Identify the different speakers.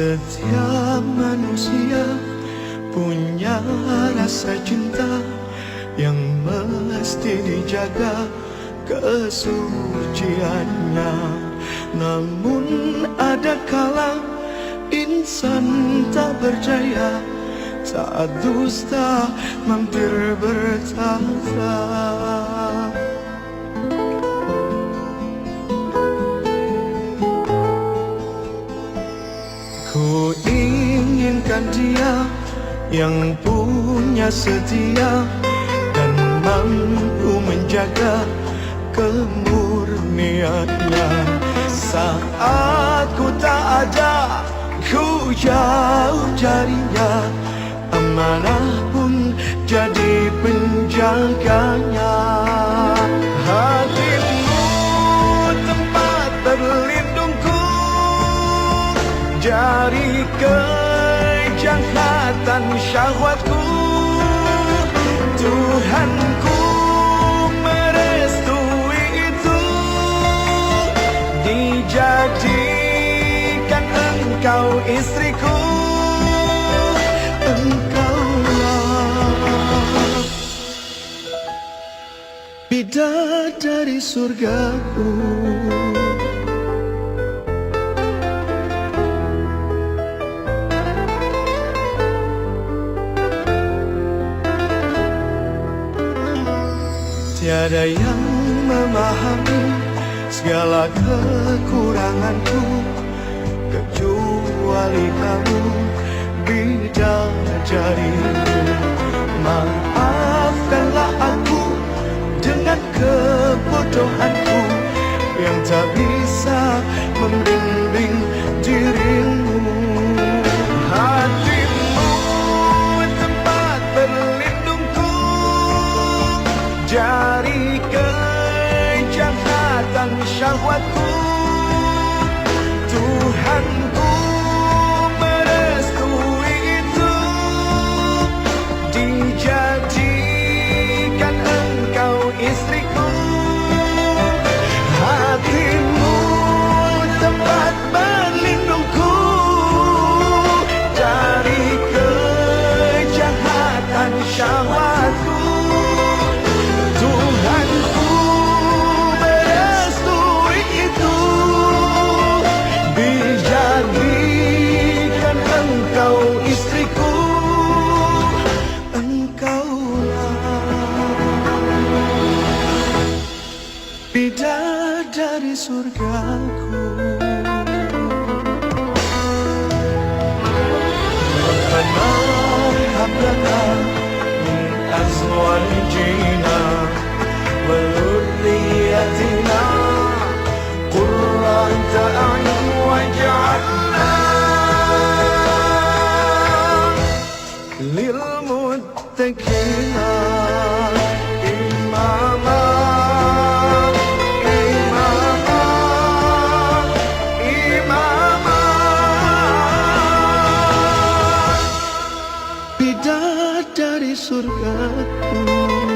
Speaker 1: Setiap manusia punya rasa cinta yang mesti dijaga kesuciannya. Namun ada kala insan tak berjaya, saat dusta mampir bertahta. Ku inginkan dia yang punya setia dan mampu menjaga kemurniannya. Saat ku tak ada, ku jauh darinya, amanah pun jadi penjaganya. Hatimu tempat berlindungku dari kejahatan syahwatku. Tuhanku merestui itu, dijadikan engkau istriku. Engkaulah bidadari surgaku. Tiada yang memahami segala kekuranganku kecuali kamu, bidadariku. Maafkanlah aku dengan kebodohanku yang tak bisa membimbing dirimu. Hatimu tempat berlindungku dari kejahatan syahwatku. Tuhanku merestui itu, dijadikan engkau istriku. Hatimu tempat berlindungku dari kejahatan syahwatku. Tuhanku merestui itu, dijadikan engkau istriku. Engkaulah bidadari surgaku. Rabbana hab lana min azwajina wa dhurriyyatina qurrata a'yun waj'alna lil muttaqina imama. Bidadari surgaku.